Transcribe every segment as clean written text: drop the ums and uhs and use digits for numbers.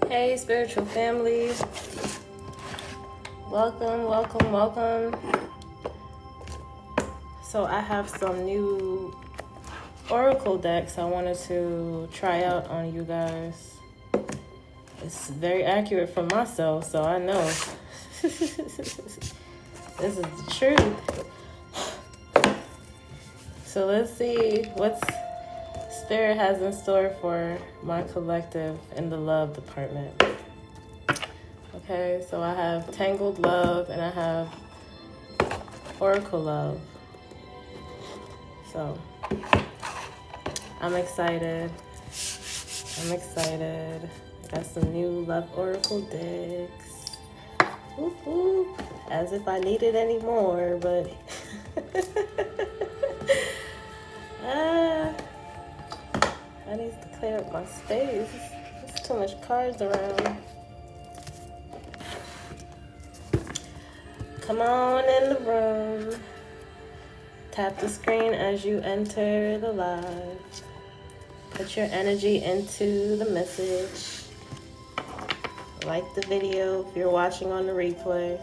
Hey, spiritual family. Welcome, welcome, welcome. So I have some new oracle decks I wanted to try out on you guys. It's very accurate for myself, so I know. This is the truth. So let's see what's Spirit has in store for my collective in the love department. Okay, so I have Tangled Love and I have Oracle Love. So I'm excited. I got some new Love Oracle decks. Whoop, whoop. As if I needed any more, but I need to clear up my space. There's too much cards around. Come on in the room. Tap the screen as you enter the live. Put your energy into the message. Like the video if you're watching on the replay.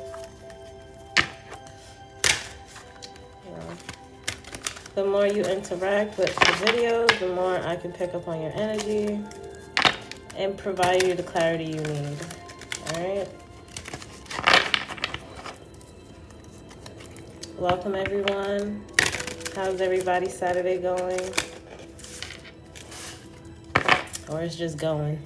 The more you interact with the videos, the more I can pick up on your energy and provide you the clarity you need. All right? Welcome, everyone. How's everybody's Saturday going? Or it's just going?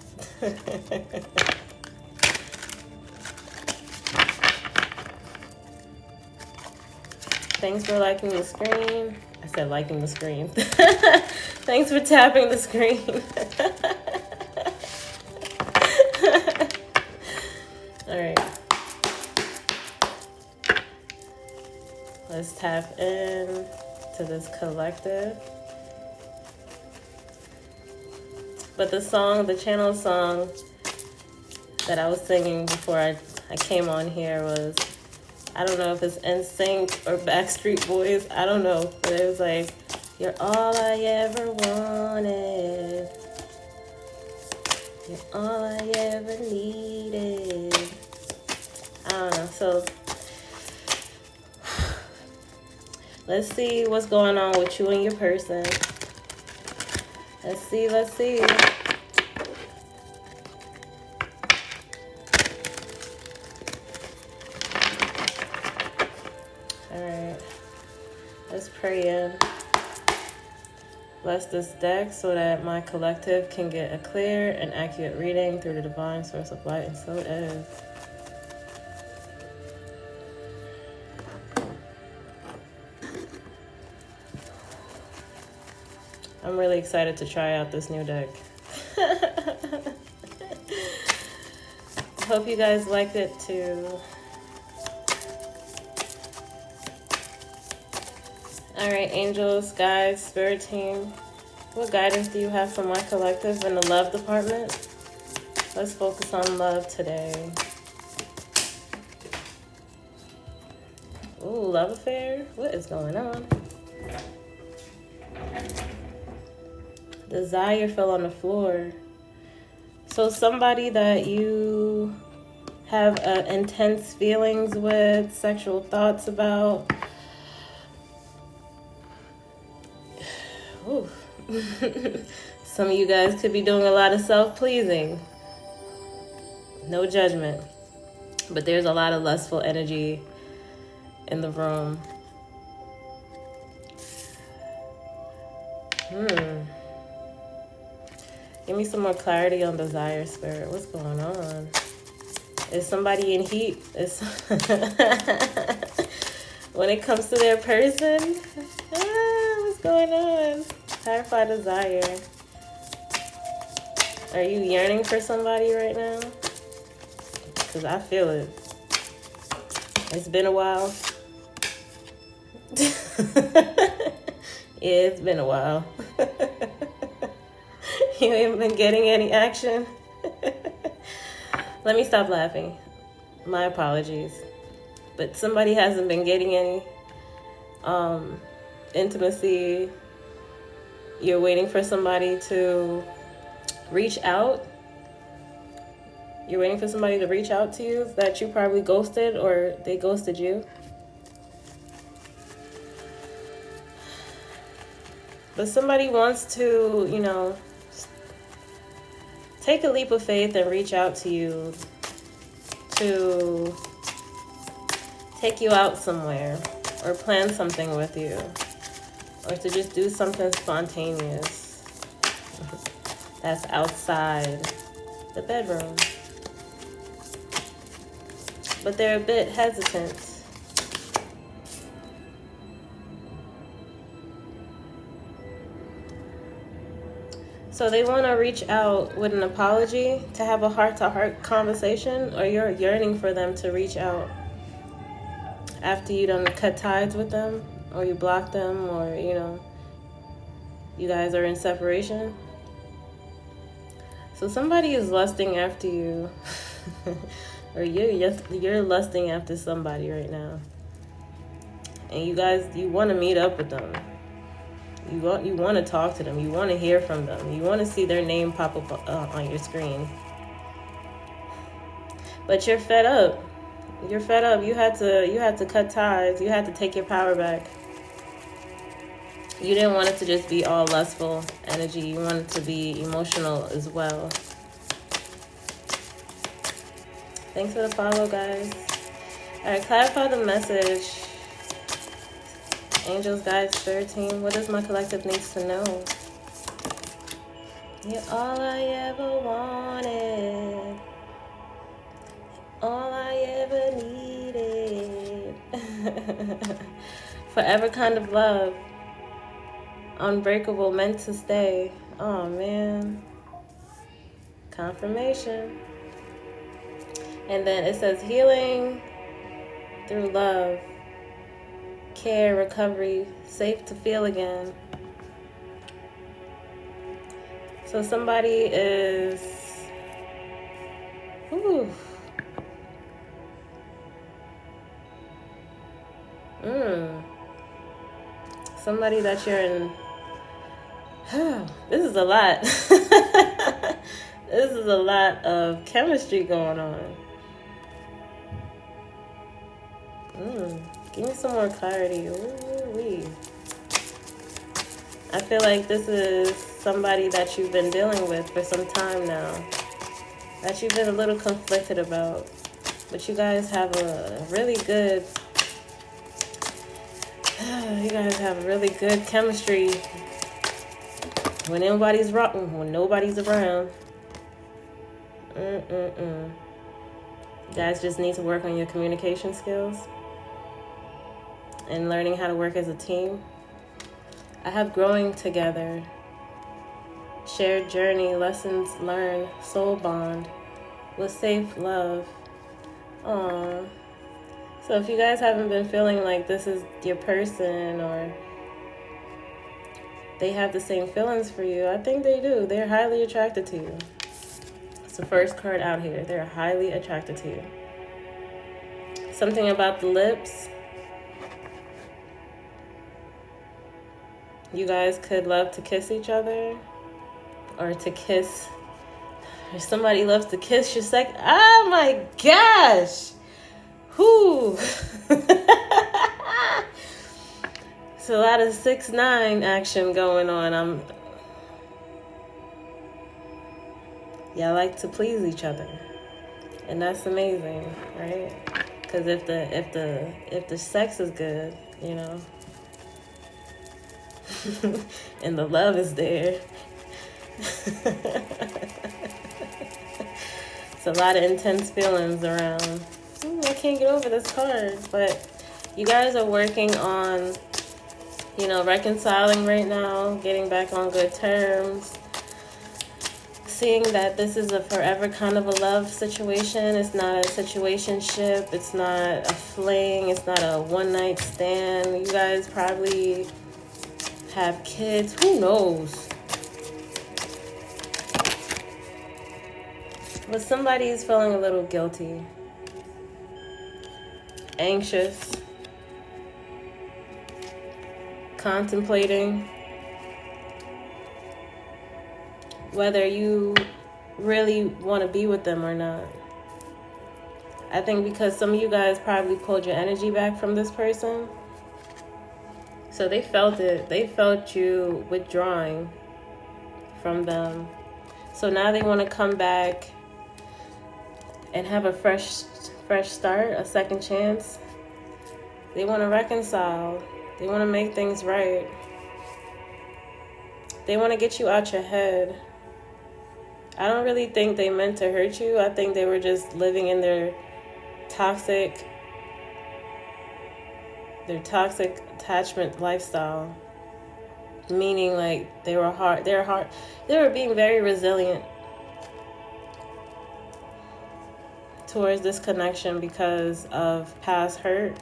Thanks for liking the screen. I said liking the screen. Thanks for tapping the screen. All right. Let's tap in to this collective. But the song, the channel song that I was singing before I came on here was, I don't know if it's NSYNC or Backstreet Boys. I don't know. But it was like, you're all I ever wanted. You're all I ever needed. I don't know. So let's see what's going on with you and your person. Let's see. Let's pray in. Bless this deck so that my collective can get a clear and accurate reading through the divine source of light, and so it is. I'm really excited to try out this new deck. Hope you guys liked it too. Alright, angels, guides, spirit team, what guidance do you have for my collective in the love department? Let's focus on love today. Ooh, love affair? What is going on? Desire fell on the floor. So somebody that you have intense feelings with, sexual thoughts about. Some of you guys could be doing a lot of self-pleasing. No judgment. But there's a lot of lustful energy in the room. Give me some more clarity on desire, spirit. What's going on? Is somebody in heat? When it comes to their person? What's going on? Clarify desire. Are you yearning for somebody right now? Because I feel it. It's been a while. Yeah, it's been a while. You ain't been getting any action. Let me stop laughing. My apologies. But somebody hasn't been getting any intimacy. You're waiting for somebody to reach out. You're waiting for somebody to reach out to you that you probably ghosted, or they ghosted you. But somebody wants to, you know, take a leap of faith and reach out to you to take you out somewhere, or plan something with you, or to just do something spontaneous that's outside the bedroom. But they're a bit hesitant. So they want to reach out with an apology, to have a heart-to-heart conversation, or you're yearning for them to reach out after you done cut ties with them, or you block them, or, you know, you guys are in separation. So somebody is lusting after you, or you're lusting after somebody right now, and you want to meet up with them. You want to talk to them. You want to hear from them. You want to see their name pop up on your screen. But you're fed up. You're fed up. You had to cut ties. You had to take your power back. You didn't want it to just be all lustful energy. You wanted it to be emotional as well. Thanks for the follow, guys. All right, clarify the message. Angels, guides, spirit team, what does my collective needs to know? You're all I ever wanted, all I ever needed. Forever kind of love, unbreakable, meant to stay. Oh man, confirmation. And then it says healing through love, care, recovery, safe to feel again. So somebody is, somebody that you're in, this is a lot. This is a lot of chemistry going on. Give me some more clarity. Ooh-wee. I feel like this is somebody that you've been dealing with for some time now, that you've been a little conflicted about, but you guys have a really good, chemistry when nobody's around. You guys just need to work on your communication skills and learning how to work as a team. I have growing together, shared journey, lessons learned, soul bond, with safe love. Aww. So if you guys haven't been feeling like this is your person, or they have the same feelings for you, I think they do. They're highly attracted to you. It's the first card out here. They're highly attracted to you. Something about the lips. You guys could love to kiss each other, or to kiss, or somebody loves to kiss your second. Oh my gosh! Whoo! It's a lot of 6-9 action going on. Y'all like to please each other, and that's amazing, right? Because if the sex is good, you know. And the love is there. It's a lot of intense feelings around. I can't get over this card, but you guys are working on, you know, reconciling right now, getting back on good terms, seeing that this is a forever kind of a love situation. It's not a situationship. It's not a fling. It's not a one-night stand. You guys probably have kids. Who knows? But somebody is feeling a little guilty, anxious, contemplating whether you really want to be with them or not. I think because some of you guys probably pulled your energy back from this person. So they felt it. They felt you withdrawing from them. So now they want to come back and have a fresh start, a second chance. They want to reconcile. They want to make things right. They want to get you out your head. I don't really think they meant to hurt you. I think they were just living in their toxic attachment lifestyle. Meaning like they were being very resilient towards this connection because of past hurt,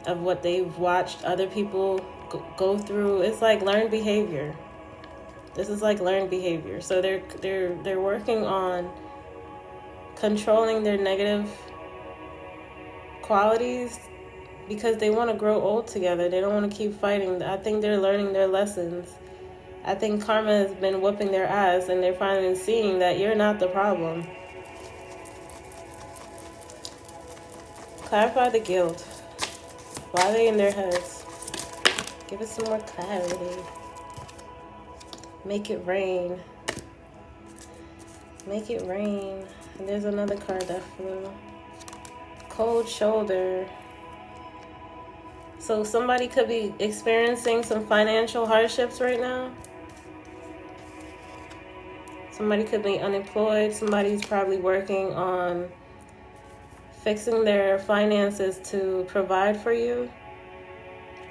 of what they've watched other people go through. It's like learned behavior. This is like learned behavior. So they're working on controlling their negative qualities because they want to grow old together. They don't want to keep fighting. I think they're learning their lessons. I think karma has been whooping their ass and they're finally seeing that you're not the problem. Clarify the guilt. Why are they in their heads? Give us some more clarity. Make it rain. Make it rain. And there's another card that flew. Cold shoulder. So somebody could be experiencing some financial hardships right now. Somebody could be unemployed. Somebody's probably working on fixing their finances to provide for you.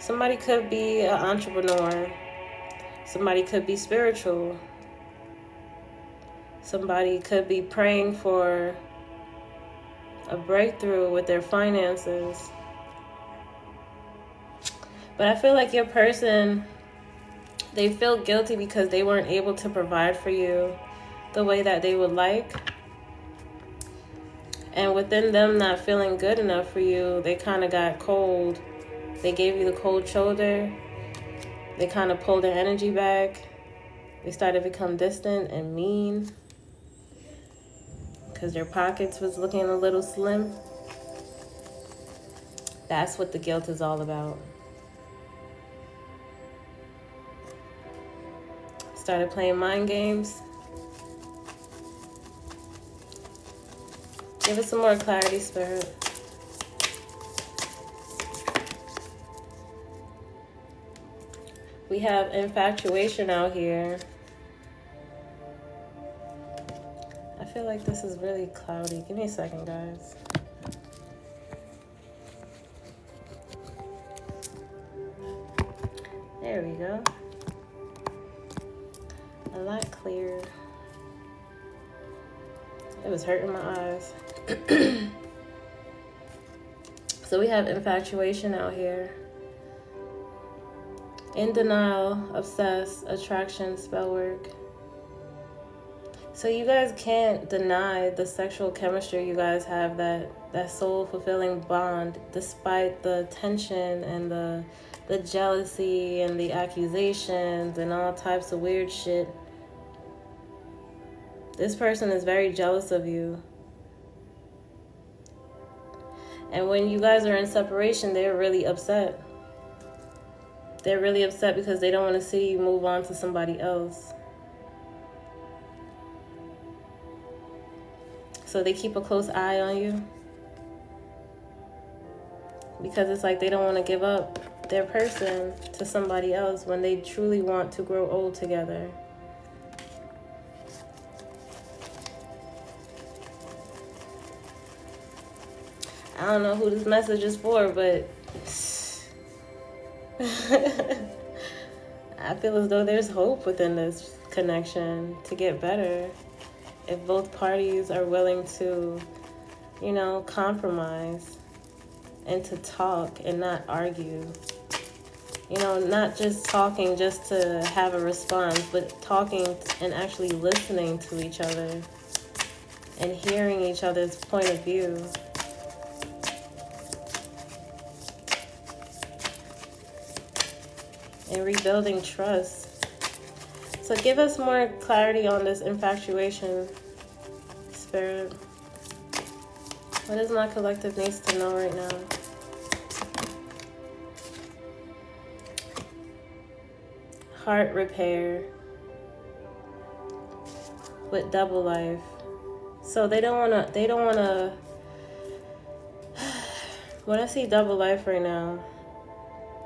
Somebody could be an entrepreneur. Somebody could be spiritual. Somebody could be praying for a breakthrough with their finances. But I feel like your person, they feel guilty because they weren't able to provide for you the way that they would like. And within them not feeling good enough for you, they kind of got cold. They gave you the cold shoulder. They kind of pulled their energy back. They started to become distant and mean because their pockets was looking a little slim. That's what the guilt is all about. Started playing mind games. Give us some more clarity, Spirit. We have infatuation out here. I feel like this is really cloudy. Give me a second, guys. There we go. A lot clearer. It was hurting my eyes. So we have infatuation out here. In denial, obsessed, attraction, spell work. So you guys can't deny the sexual chemistry you guys have, that soul-fulfilling bond, despite the tension and the jealousy and the accusations and all types of weird shit. This person is very jealous of you. And when you guys are in separation, they're really upset. They're really upset because they don't want to see you move on to somebody else. So they keep a close eye on you. Because it's like they don't want to give up their person to somebody else when they truly want to grow old together. I don't know who this message is for, but I feel as though there's hope within this connection to get better if both parties are willing to, compromise and to talk and not argue. You know, not just talking just to have a response, but talking and actually listening to each other and hearing each other's point of view. And rebuilding trust. So give us more clarity on this infatuation, Spirit. What does my collective needs to know right now? Heart repair with double life. So they don't wanna when I see double life right now,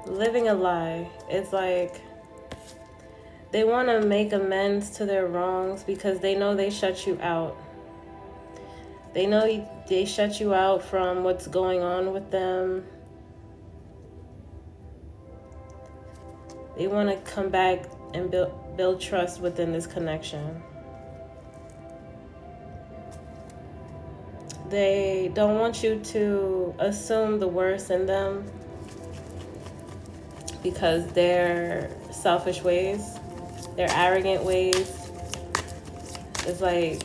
living a lie, it's like they want to make amends to their wrongs because they know they shut you out. They know they shut you out from what's going on with them. They want to come back and build trust within this connection. They don't want you to assume the worst in them because their selfish ways, their arrogant ways, it's like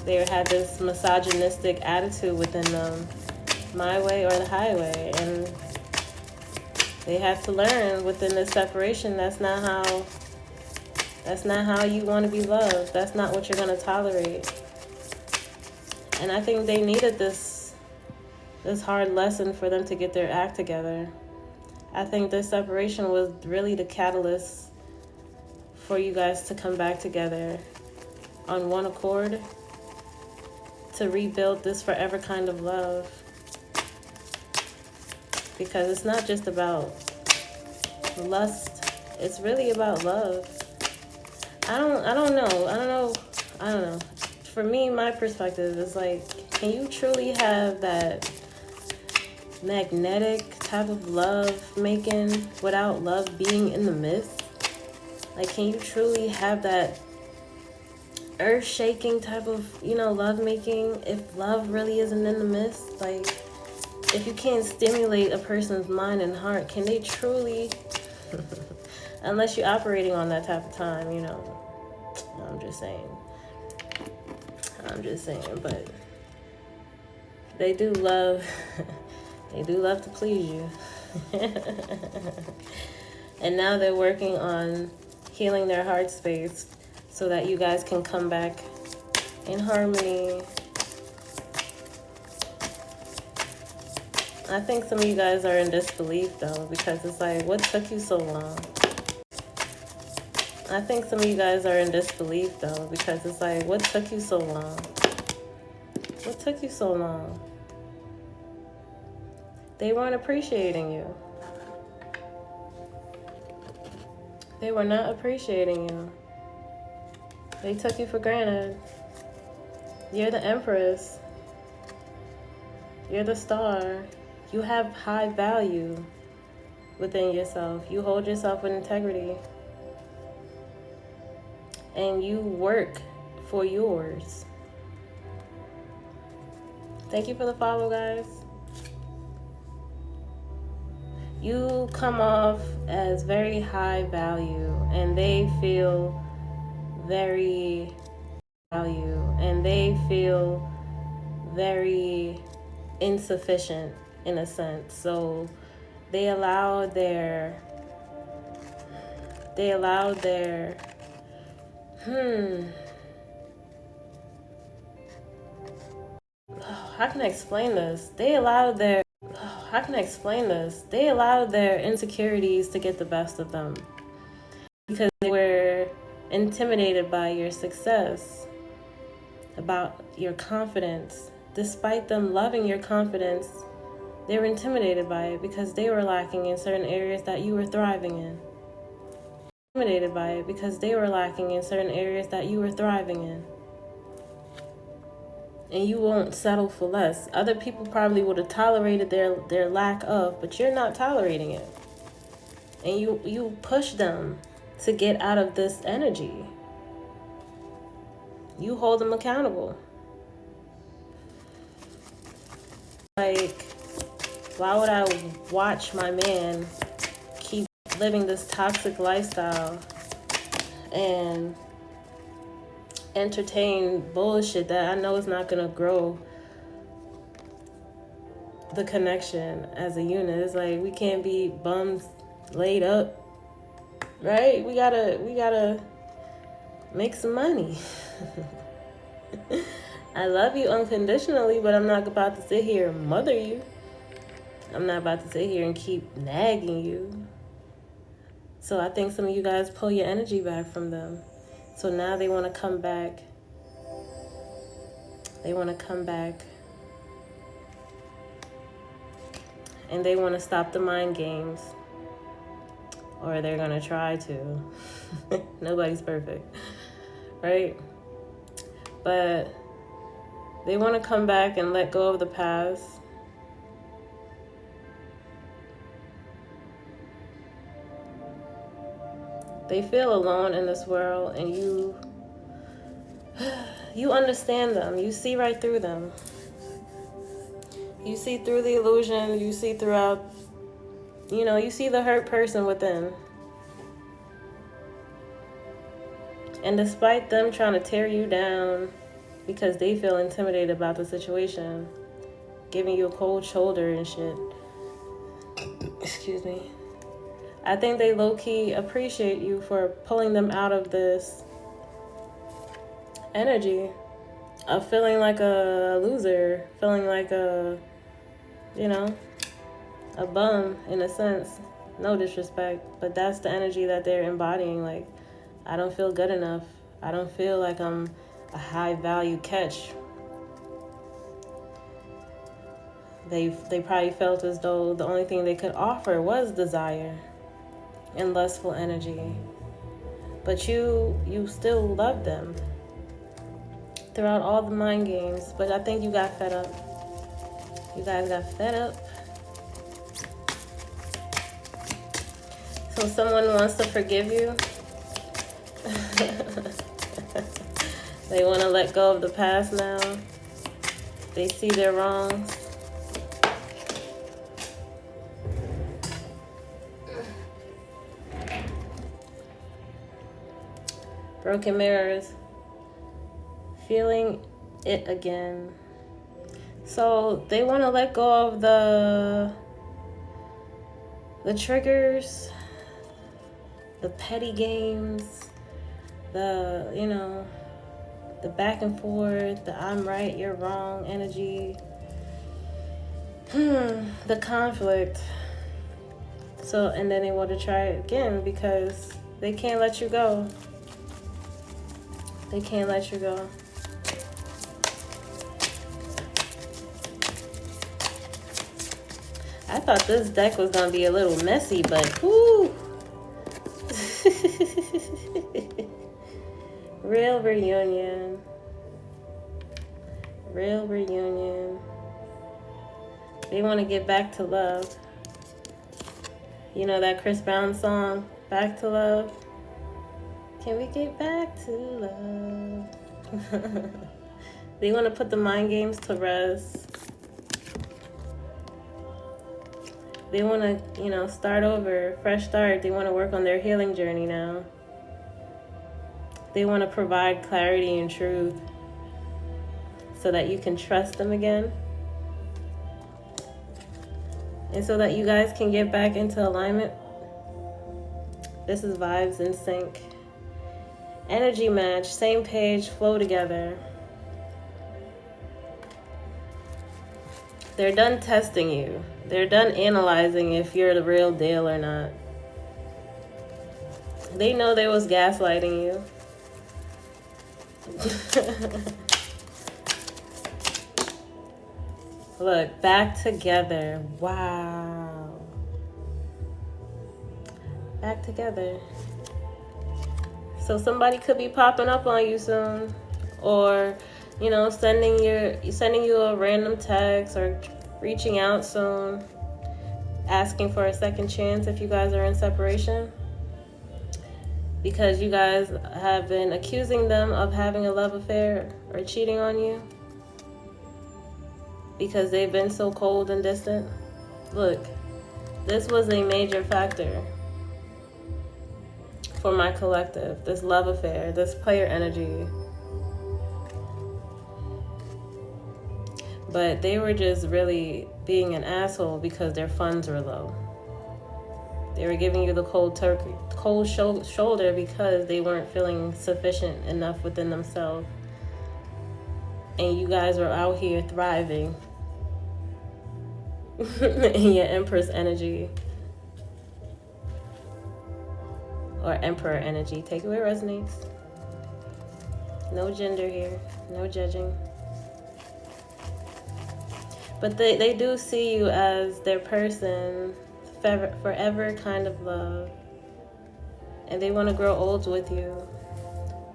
they had this misogynistic attitude within them, my way or the highway, and they have to learn within this separation that's not how you want to be loved. That's not what you're going to tolerate. And I think they needed this hard lesson for them to get their act together. I think this separation was really the catalyst for you guys to come back together on one accord to rebuild this forever kind of love. Because it's not just about lust, it's really about love. I don't know. For me, my perspective is like, can you truly have that magnetic type of love making without love being in the midst? Like, can you truly have that earth-shaking type of, love making if love really isn't in the midst? Like, if you can't stimulate a person's mind and heart, can they truly, unless you're operating on that type of time, I'm just saying, but they do love, they do love to please you. And now they're working on healing their heart space so that you guys can come back in harmony. I think some of you guys are in disbelief though, because it's like, what took you so long? I think some of you guys are in disbelief though, because it's like, what took you so long? What took you so long? They weren't appreciating you. They were not appreciating you. They took you for granted. You're the Empress. You're the star. You have high value within yourself. You hold yourself with integrity. And you work for yours. Thank you for the follow, guys. You come off as very high value, and they feel very very insufficient in a sense. So they allowed their how can I explain this? They allowed their insecurities to get the best of them because they were intimidated by your success, about your confidence. Despite them loving your confidence, they were intimidated by it because they were lacking in certain areas that you were thriving in. And you won't settle for less. Other people probably would have tolerated their lack of, but you're not tolerating it. And you push them to get out of this energy. You hold them accountable. Like, why would I watch my man keep living this toxic lifestyle and entertain bullshit that I know is not going to grow the connection as a unit. It's like we can't be bums laid up, right? We gotta make some money. I love you unconditionally, but I'm not about to sit here and mother you. I'm not about to sit here and keep nagging you. So I think some of you guys pull your energy back from them. So now they want to come back. They want to come back. And they want to stop the mind games. Or they're going to try to. Nobody's perfect. Right? But they want to come back and let go of the past. They feel alone in this world, and you understand them. You see right through them. You see through the illusion. You see throughout, you see the hurt person within. And despite them trying to tear you down because they feel intimidated about the situation, giving you a cold shoulder and shit, excuse me, I think they low-key appreciate you for pulling them out of this energy of feeling like a loser, feeling like a bum in a sense. No disrespect, but that's the energy that they're embodying. Like, I don't feel good enough. I don't feel like I'm a high-value catch. They probably felt as though the only thing they could offer was desire and lustful energy. But you still love them throughout all the mind games. But I think you got fed up. You guys got fed up. So someone wants to forgive you. They want to let go of the past now. They see their wrongs. Broken mirrors. Feeling it again. So they want to let go of the triggers, the petty games, the back and forth, the I'm right, you're wrong energy, the conflict. So, and then they want to try it again because they can't let you go. They can't let you go. I thought this deck was going to be a little messy, but whoo! Real reunion. Real reunion. They want to get back to love. You know that Chris Brown song, Back to Love? Can we get back to love? They want to put the mind games to rest. They want to, start over, fresh start. They want to work on their healing journey now. They want to provide clarity and truth so that you can trust them again. And so that you guys can get back into alignment. This is vibes in sync. Energy match, same page, flow together. They're done testing you. They're done analyzing if you're the real deal or not. They know they was gaslighting you. Look, back together. Wow. Back together. So somebody could be popping up on you soon, or sending you a random text or reaching out soon, asking for a second chance if you guys are in separation, because you guys have been accusing them of having a love affair or cheating on you because they've been so cold and distant. Look, this was a major factor. for my collective, this love affair, this player energy. But they were just really being an asshole because their funds were low. They were giving you the cold shoulder because they weren't feeling sufficient enough within themselves. And you guys were out here thriving in your Empress energy. Or Emperor energy. Take it where it resonates. No gender here. No judging. But they do see you as their person, forever kind of love. And they want to grow old with you.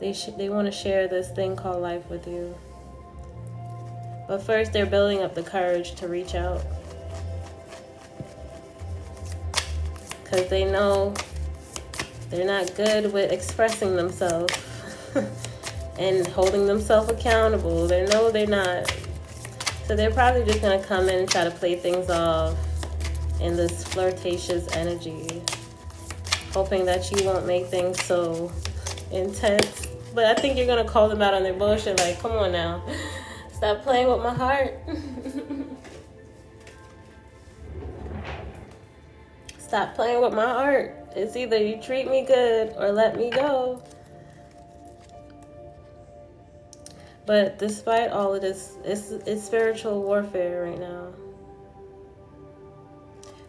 They want to share this thing called life with you. But first, they're building up the courage to reach out. Because they know they're not good with expressing themselves and holding themselves accountable. They know they're not. So they're probably just going to come in and try to play things off in this flirtatious energy, hoping that you won't make things so intense. But I think you're going to call them out on their bullshit, like, come on now. Stop playing with my heart. Stop playing with my heart. It's either you treat me good or let me go. But despite all of this, it's spiritual warfare right now.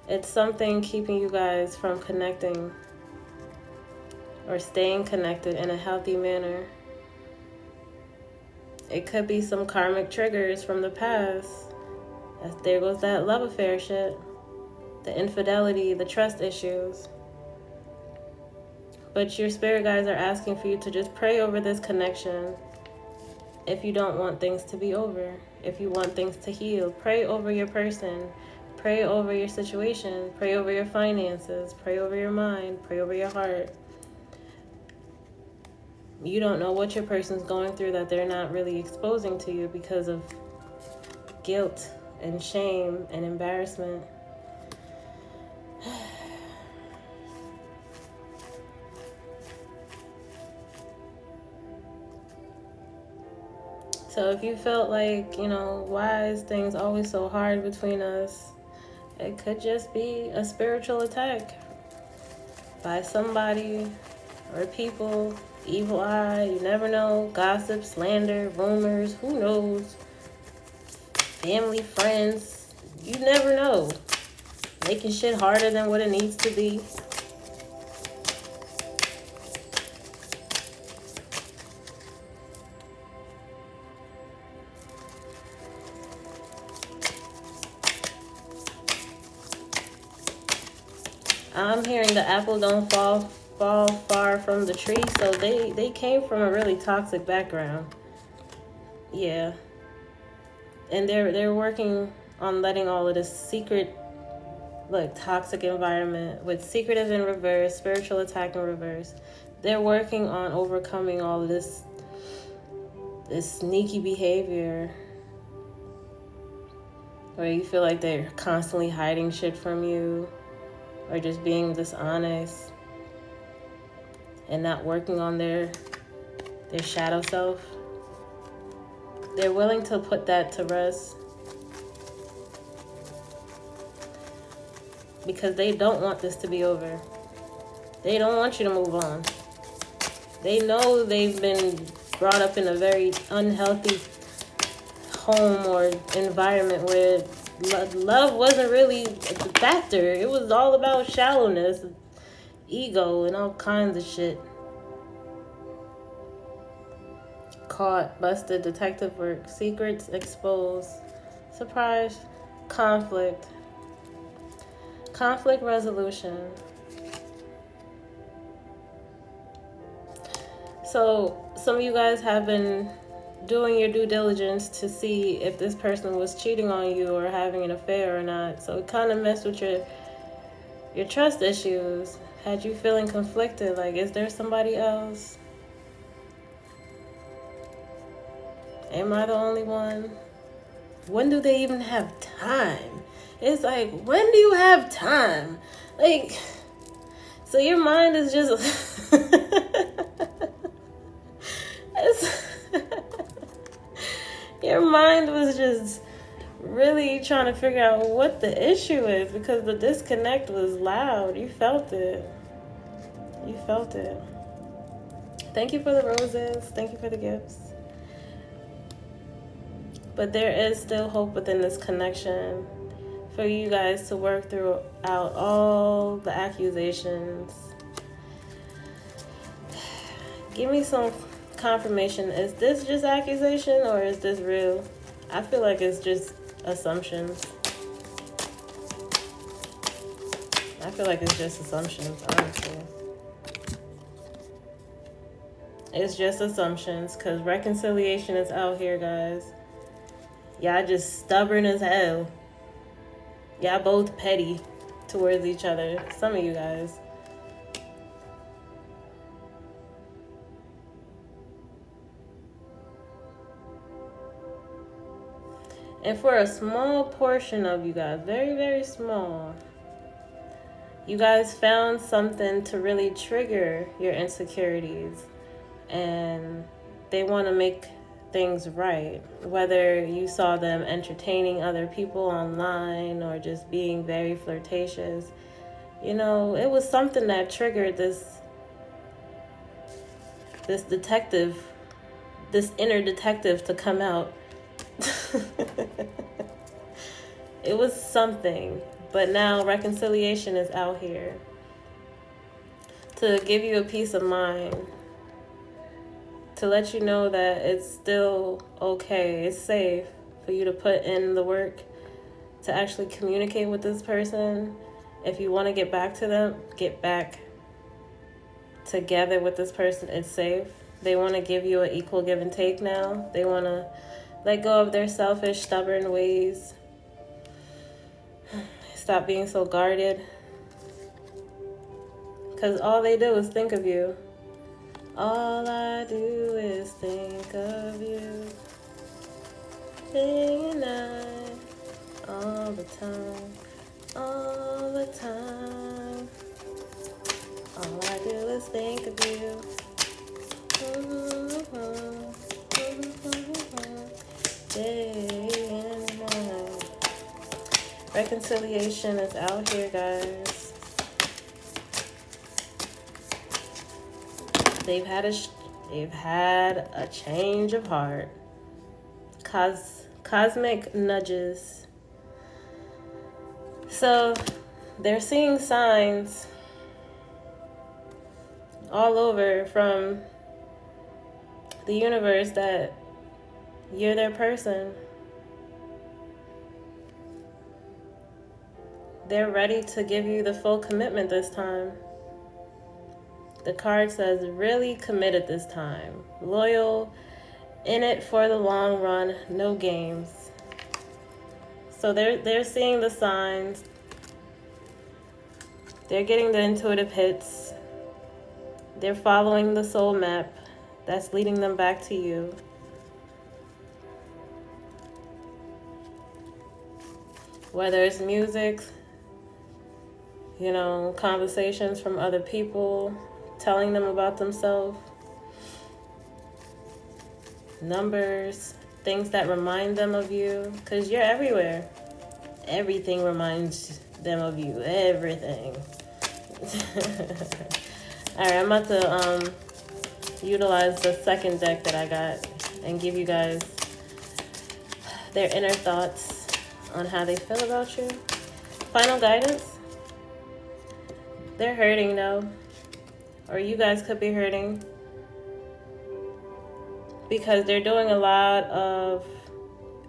It's something keeping you guys from connecting or staying connected in a healthy manner. It could be some karmic triggers from the past. There goes that love affair shit. The infidelity, the trust issues. But your spirit guides are asking for you to just pray over this connection. If you don't want things to be over, if you want things to heal, pray over your person, pray over your situation, pray over your finances, pray over your mind, pray over your heart. You don't know what your person's going through that they're not really exposing to you because of guilt and shame and embarrassment. So if you felt like, why is things always so hard between us? It could just be a spiritual attack by somebody or people, evil eye, you never know, gossip, slander, rumors, who knows, family, friends, you never know. Making shit harder than what it needs to be. I'm hearing the apple don't fall far from the tree, so they came from a really toxic background. Yeah. And they're working on letting all of this secret, toxic environment with secretive in reverse, spiritual attack in reverse. They're working on overcoming all of this sneaky behavior where you feel like they're constantly hiding shit from you or just being dishonest and not working on their shadow self. They're willing to put that to rest because they don't want this to be over. They don't want you to move on. They know they've been brought up in a very unhealthy home or environment where love wasn't really a factor. It was all about shallowness, ego, and all kinds of shit. Caught, busted, detective work, secrets exposed, surprise, conflict resolution. So some of you guys have been doing your due diligence to see if this person was cheating on you or having an affair or not. So it kind of messed with your trust issues. Had you feeling conflicted, like, is there somebody else? Am I the only one? When do they even have time? It's like, when do you have time? So your mind is just your mind was just really trying to figure out what the issue is, because the disconnect was loud. You felt it. You felt it. Thank you for the roses. Thank you for the gifts. But there is still hope within this connection for you guys to work throughout all the accusations. Give me some confirmation. Is this just accusation or is this real? I feel like it's just assumptions. I feel like it's just assumptions, honestly. It's just assumptions, because reconciliation is out here, guys. Y'all just stubborn as hell. Y'all both petty towards each other. Some of you guys. And for a small portion of you guys, very, very small, you guys found something to really trigger your insecurities. And they want to make things right. Whether you saw them entertaining other people online or just being very flirtatious. You know, it was something that triggered this detective, this inner detective to come out. It was something, but now reconciliation is out here to give you a peace of mind, to let you know that it's still okay, it's safe for you to put in the work to actually communicate with this person. If you want to get back to them, get back together with this person, it's safe. They want to give you an equal give and take now. They want to let go of their selfish, stubborn ways. Stop being so guarded. Because all they do is think of you. All I do is think of you. Day and night. All the time. All the time. All I do is think of you. Day and night. Reconciliation is out here, guys. They've had a change of heart. Cosmic nudges. So they're seeing signs all over from the universe that you're their person. They're ready to give you the full commitment this time. The card says really committed this time. Loyal, in it for the long run, no games. So they're seeing the signs. They're getting the intuitive hits. They're following the soul map that's leading them back to you. Whether it's music, conversations from other people, telling them about themselves, numbers, things that remind them of you, because you're everywhere. Everything reminds them of you. Everything. All right, I'm about to utilize the second deck that I got and give you guys their inner thoughts on how they feel about you. Final guidance. They're hurting though, or you guys could be hurting because they're doing a lot of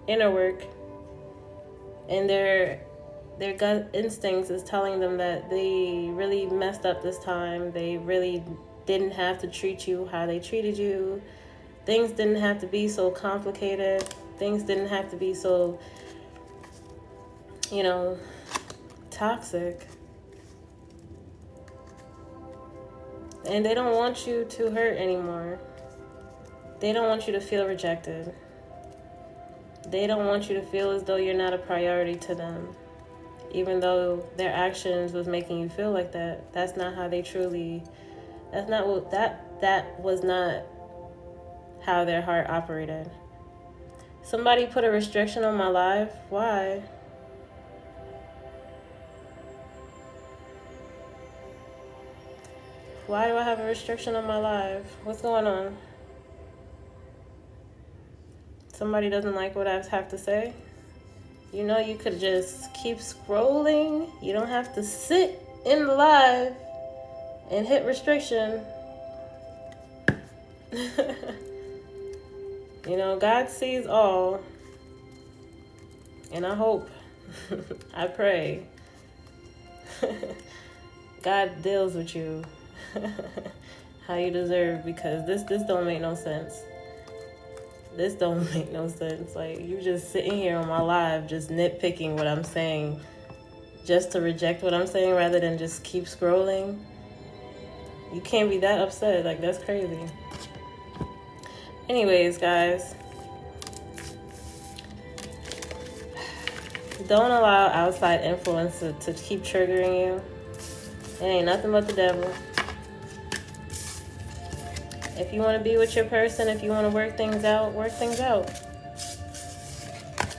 inner work, and their gut instincts is telling them that they really messed up this time. They really didn't have to treat you how they treated you. Things didn't have to be so complicated. Things didn't have to be so, toxic. And they don't want you to hurt anymore. They don't want you to feel rejected. They don't want you to feel as though you're not a priority to them. even though their actions was making you feel like that. That's not how they truly, that's not what, that was not how their heart operated. Somebody put a restriction on my life. Why? Why do I have a restriction on my life? What's going on? Somebody doesn't like what I have to say? You know, you could just keep scrolling. You don't have to sit in the live and hit restriction. You know, God sees all. And I hope, I pray, God deals with you how you deserve, because this don't make no sense. This don't make no sense. Like, you just sitting here on my live just nitpicking what I'm saying just to reject what I'm saying rather than just keep scrolling. You can't be that upset. Like, that's crazy. Anyways, guys, don't allow outside influence to keep triggering you. It ain't nothing but the devil. If you want to be with your person, if you want to work things out, work things out.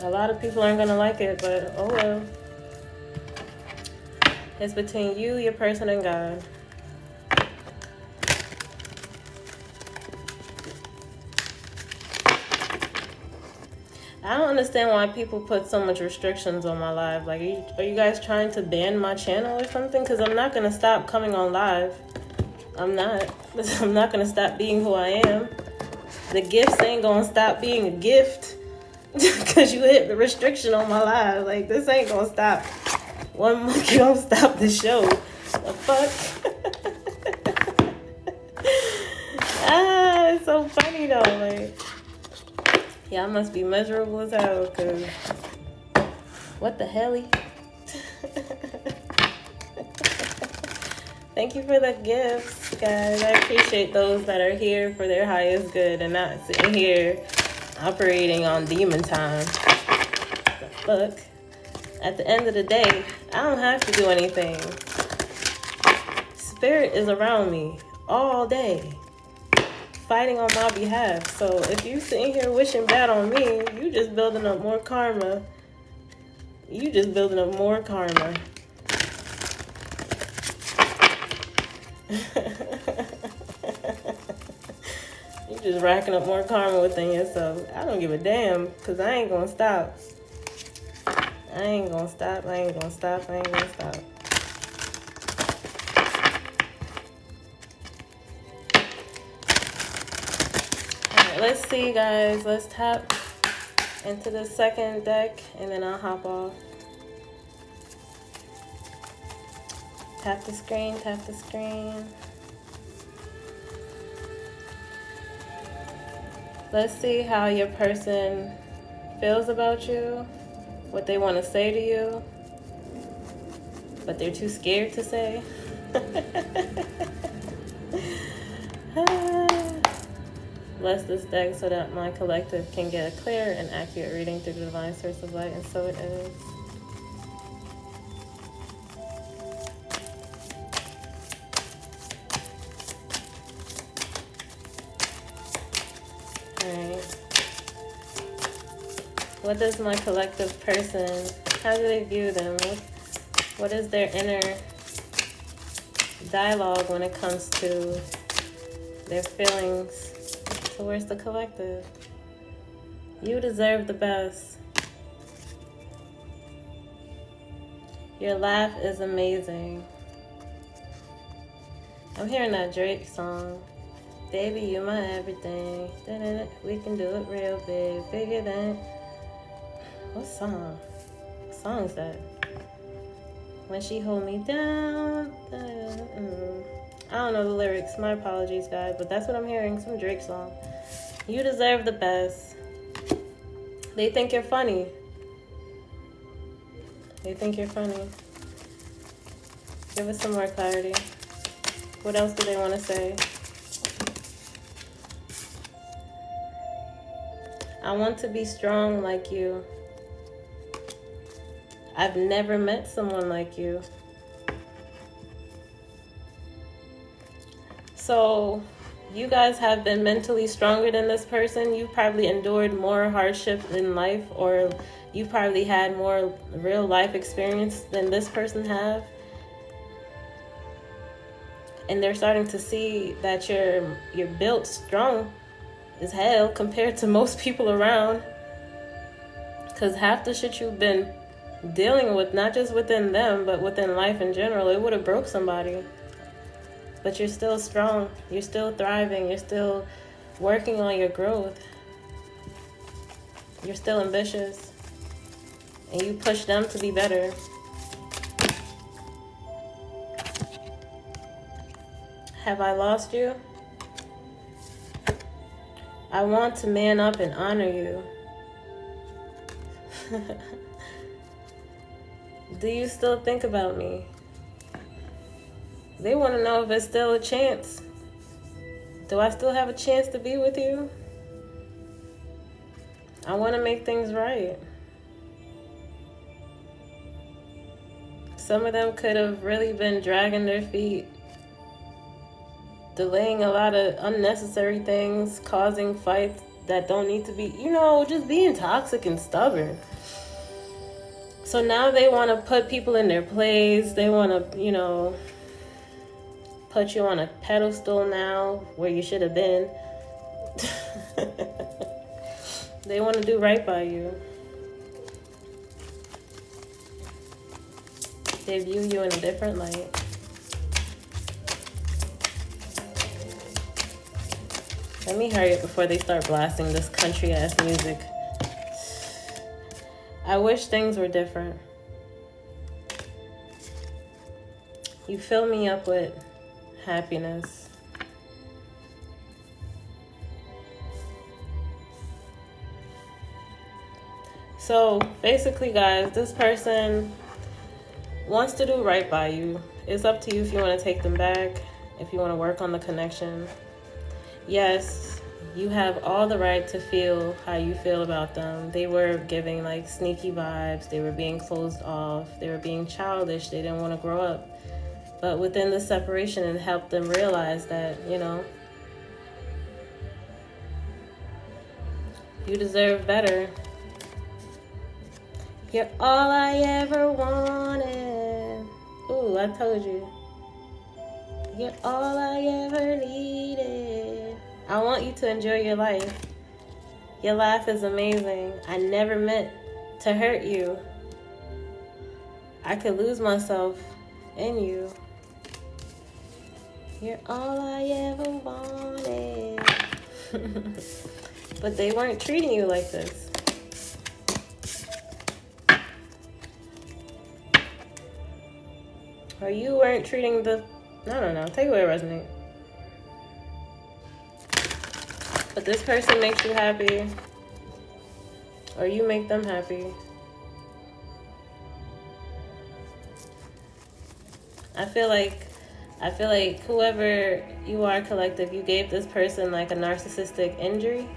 A lot of people aren't going to like it, but oh well. It's between you, your person, and God. I don't understand why people put so much restrictions on my live. Like, are you guys trying to ban my channel or something? Because I'm not going to stop coming on live. I'm not. I'm not going to stop being who I am. The gifts ain't going to stop being a gift because you hit the restriction on my live. Like, this ain't going to stop. One monkey don't stop the show. The fuck? It's so funny though. Like, y'all must be miserable as hell, because what the hell? Thank you for the gifts, guys. I appreciate those that are here for their highest good and not sitting here operating on demon time. Look, at the end of the day, I don't have to do anything. Spirit is around me all day, fighting on my behalf. So if you sitting here wishing bad on me, you just building up more karma. You just building up more karma. You just racking up more karma within yourself. I don't give a damn, because I ain't gonna stop. I ain't gonna stop. I ain't gonna stop. I ain't gonna stop. Alright, let's see, guys. Let's tap into the second deck and then I'll hop off. Tap the screen, tap the screen. Let's see how your person feels about you, what they want to say to you, but they're too scared to say. Bless this deck so that my collective can get a clear and accurate reading through the divine source of light, and so it is. What does my collective person, how do they view them? What is their inner dialogue when it comes to their feelings towards the collective? You deserve the best. Your laugh is amazing. I'm hearing that Drake song. Baby, you my everything. We can do it real big, bigger than... What song? What song is that? When she hold me down. I don't know the lyrics. My apologies, guys. But that's what I'm hearing. Some Drake song. You deserve the best. They think you're funny. They think you're funny. Give us some more clarity. What else do they want to say? I want to be strong like you. I've never met someone like you. So you guys have been mentally stronger than this person. You probably endured more hardship in life, or you probably had more real life experience than this person have. And they're starting to see that you're built strong as hell compared to most people around. Because half the shit you've been dealing with, not just within them, but within life in general, it would have broke somebody. But you're still strong. You're still thriving. You're still working on your growth. You're still ambitious. And you push them to be better. Have I lost you? I want to man up and honor you. Do you still think about me? They want to know if it's still a chance. Do I still have a chance to be with you? I want to make things right. Some of them could have really been dragging their feet, delaying a lot of unnecessary things, causing fights that don't need to be, just being toxic and stubborn. So now they want to put people in their place. They want to, put you on a pedestal now where you should have been. They want to do right by you. They view you in a different light. Let me hurry up before they start blasting this country ass music. I wish things were different. You fill me up with happiness. So basically, guys, this person wants to do right by you. It's up to you if you want to take them back, if you want to work on the connection. Yes, you have all the right to feel how you feel about them. They were giving like sneaky vibes. They were being closed off. They were being childish. They didn't want to grow up. But within the separation, it helped them realize that, you deserve better. You're all I ever wanted. Ooh, I told you. You're all I ever needed. I want you to enjoy your life. Your laugh is amazing. I never meant to hurt you. I could lose myself in you. You're all I ever wanted. But they weren't treating you like this. Or you weren't treating take away resonate. But this person makes you happy. Or you make them happy. I feel like whoever you are, collective, you gave this person like a narcissistic injury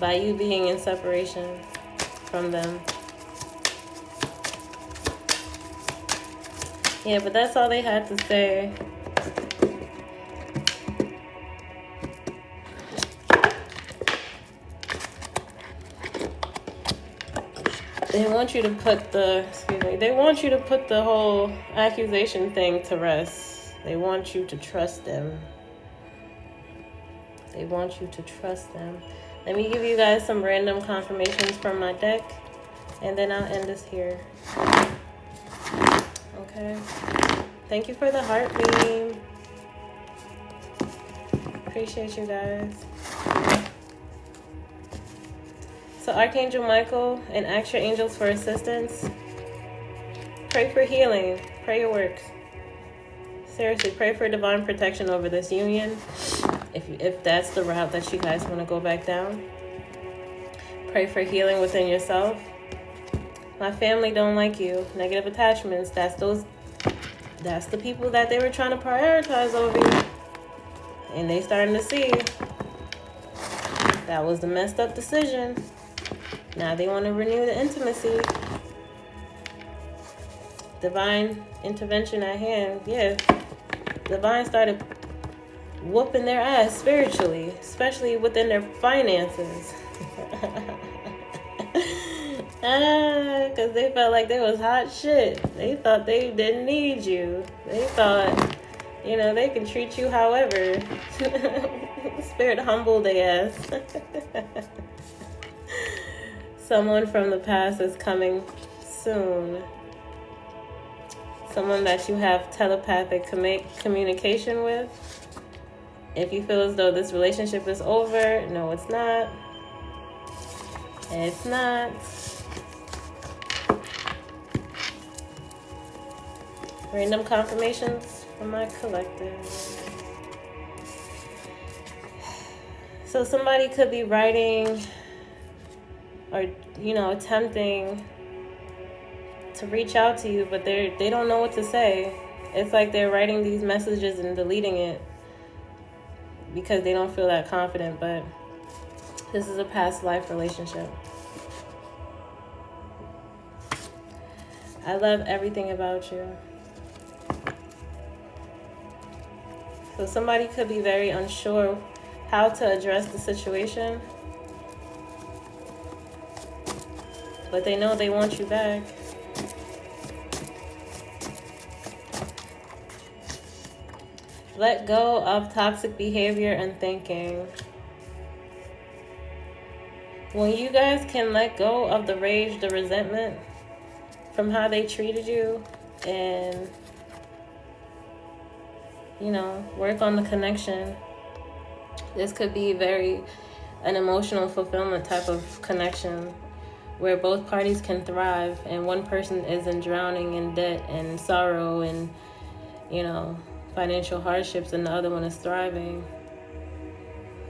by you being in separation from them. Yeah, but that's all they had to say. They want you to put the whole accusation thing to rest. They want you to trust them. They want you to trust them. Let me give you guys some random confirmations from my deck, and then I'll end this here. Okay. Thank you for the heart beam. Appreciate you guys. So Archangel Michael, and ask your angels for assistance. Pray for healing. Pray your works. Seriously, pray for divine protection over this union. If that's the route that you guys want to go back down. Pray for healing within yourself. My family don't like you. Negative attachments. That's the people that they were trying to prioritize over you. And they starting to see that was the messed up decision. Now they want to renew the intimacy. Divine intervention at hand. Yeah. Divine started whooping their ass spiritually, especially within their finances. Because they felt like they was hot shit. They thought they didn't need you. They thought, they can treat you however. Spirit humbled their ass. Someone from the past is coming soon. Someone that you have telepathic communication with. If you feel as though this relationship is over, no, it's not. It's not. Random confirmations from my collective. So somebody could be writing or, attempting to reach out to you, but they don't know what to say. It's like they're writing these messages and deleting it because they don't feel that confident, but this is a past life relationship. I love everything about you. So somebody could be very unsure how to address the situation, but they know they want you back. Let go of toxic behavior and thinking. When you guys can let go of the rage, the resentment from how they treated you, and work on the connection. This could be an emotional fulfillment type of connection where both parties can thrive and one person isn't drowning in debt and sorrow and, financial hardships, and the other one is thriving.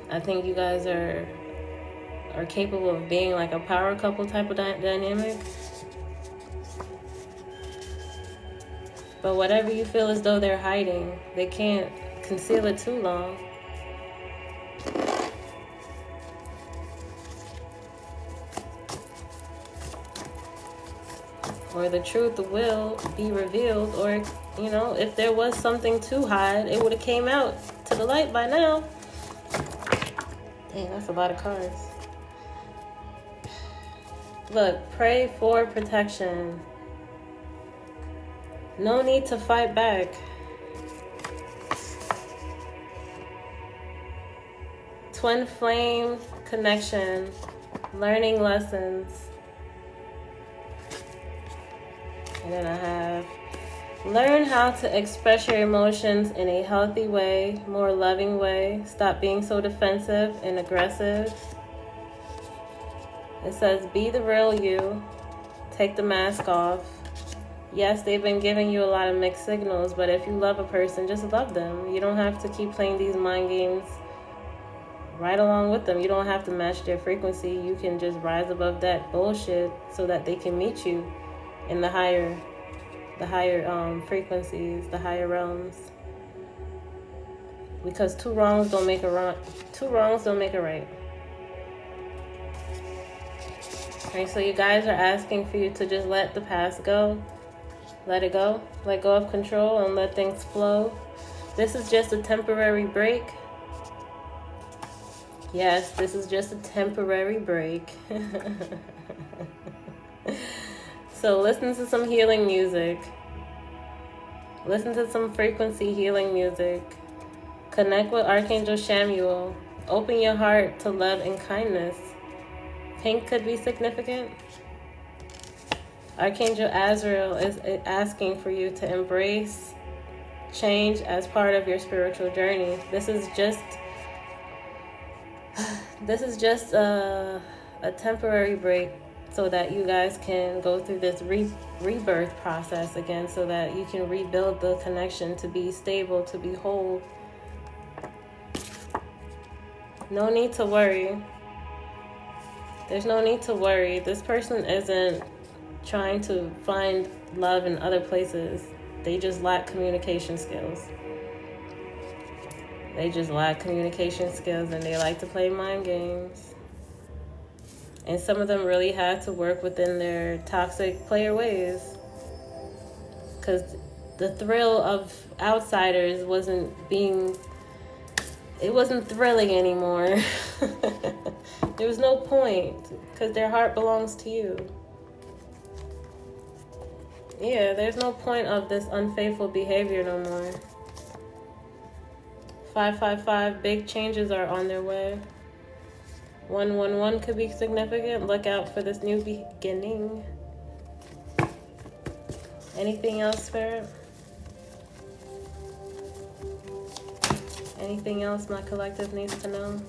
I think you guys are capable of being like a power couple type of dynamic. But whatever you feel as though they're hiding, they can't conceal it too long. Or the truth will be revealed, or, if there was something to hide, it would have came out to the light by now. Dang, that's a lot of cards. Look, pray for protection. No need to fight back. Twin flame connection, learning lessons. And then I have learn how to express your emotions in a healthy way, more loving way. Stop being so defensive and aggressive. It says be the real you. Take the mask off. Yes, they've been giving you a lot of mixed signals, but if you love a person, just love them. You don't have to keep playing these mind games right along with them. You don't have to match their frequency. You can just rise above that bullshit so that they can meet you in the higher frequencies, the higher realms. Because two wrongs don't make a right. Alright, so you guys are asking for you to just let the past go. Let it go. Let go of control and let things flow. This is just a temporary break. Yes, this is just a temporary break. So listen to some healing music. Listen to some frequency healing music. Connect with Archangel Chamuel. Open your heart to love and kindness. Pink could be significant. Archangel Azrael is asking for you to embrace change as part of your spiritual journey. This is just a temporary break so that you guys can go through this rebirth process again, so that you can rebuild the connection to be stable, to be whole. No need to worry. There's no need to worry. This person isn't trying to find love in other places. They just lack communication skills. And they like to play mind games. And some of them really had to work within their toxic player ways. Because the thrill of outsiders wasn't thrilling anymore. There was no point, because their heart belongs to you. Yeah, there's no point of this unfaithful behavior no more. 555, big changes are on their way. 111 could be significant. Look out for this new beginning. Anything else, Spirit? Anything else my collective needs to know?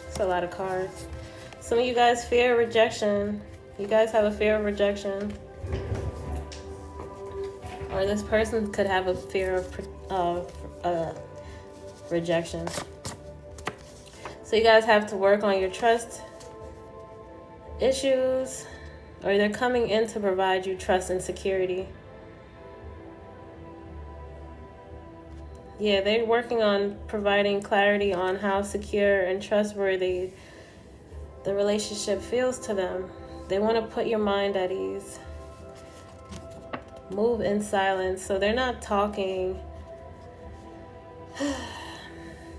It's a lot of cards. Some of you guys fear rejection. You guys have a fear of rejection. Or this person could have a fear of rejection. So you guys have to work on your trust issues, or they're coming in to provide you trust and security. Yeah, they're working on providing clarity on how secure and trustworthy the relationship feels to them. They want to put your mind at ease. Move in silence. So they're not talking.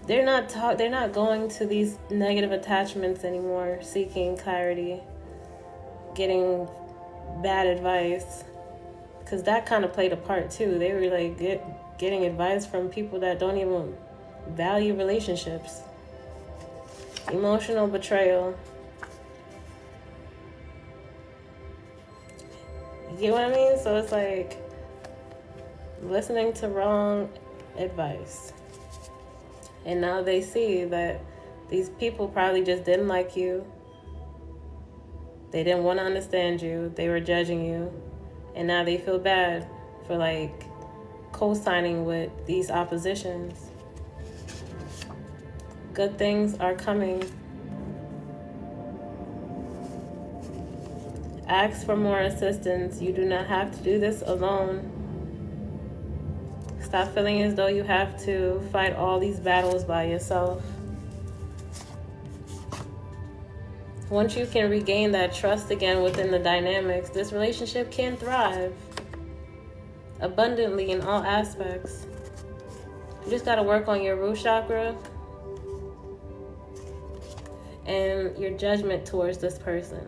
They're not going to these negative attachments anymore, seeking clarity, getting bad advice, because that kind of played a part too. They were like getting advice from people that don't even value relationships. Emotional betrayal. You get what I mean? So it's like listening to wrong advice. And now they see that these people probably just didn't like you. They didn't want to understand you. They were judging you. And now they feel bad for like co-signing with these oppositions. Good things are coming. Ask for more assistance. You do not have to do this alone. Stop feeling as though you have to fight all these battles by yourself. Once you can regain that trust again within the dynamics, this relationship can thrive abundantly in all aspects. You just got to work on your root chakra and your judgment towards this person.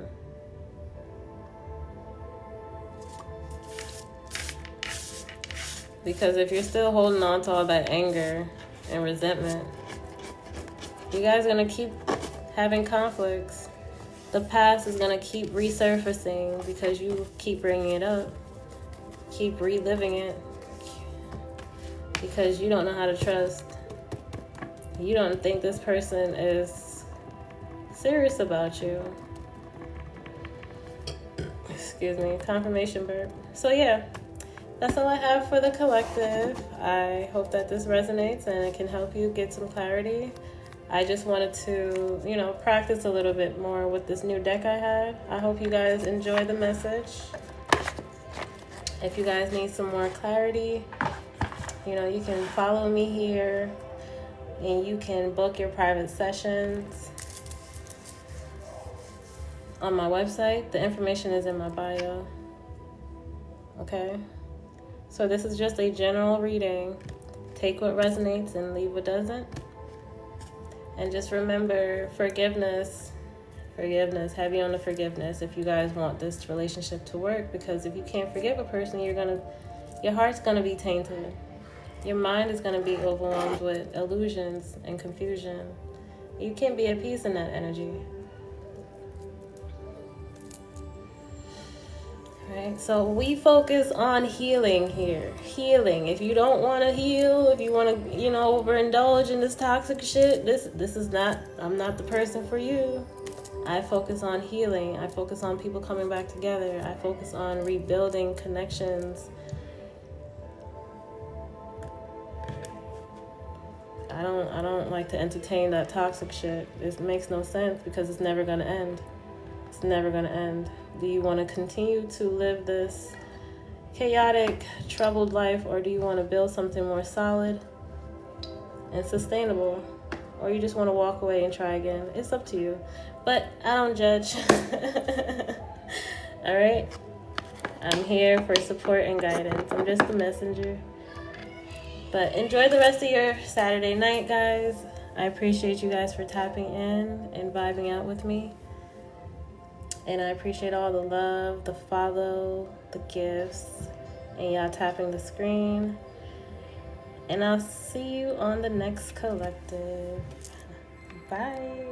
Because if you're still holding on to all that anger and resentment, you guys are going to keep having conflicts. The past is going to keep resurfacing because you keep bringing it up. Keep reliving it. Because you don't know how to trust. You don't think this person is serious about you. Excuse me, confirmation burp. So yeah. That's all I have for the collective. I hope that this resonates and it can help you get some clarity. I just wanted to, practice a little bit more with this new deck I had. I hope you guys enjoy the message. If you guys need some more clarity, you can follow me here and you can book your private sessions on my website. The information is in my bio. Okay? So this is just a general reading. Take what resonates and leave what doesn't. And just remember, forgiveness. Heavy on the forgiveness if you guys want this relationship to work. Because if you can't forgive a person, your heart's gonna be tainted. Your mind is gonna be overwhelmed with illusions and confusion. You can't be at peace in that energy. Right, so we focus on healing here. Healing. If you don't want to heal, if you want to, overindulge in this toxic shit, this is not, I'm not the person for you. I focus on healing. I focus on people coming back together. I focus on rebuilding connections. I don't like to entertain that toxic shit. It makes no sense because it's never going to end. It's never going to end. Do you want to continue to live this chaotic, troubled life, or do you want to build something more solid? and sustainable. Or you just want to walk away and try again. It's up to you. But I don't judge. All right? I'm here for support and guidance. I'm just the messenger. But enjoy the rest of your Saturday night, guys. I appreciate you guys for tapping in and vibing out with me. And I appreciate all the love, the follow, the gifts, and y'all tapping the screen. And I'll see you on the next collective. Bye.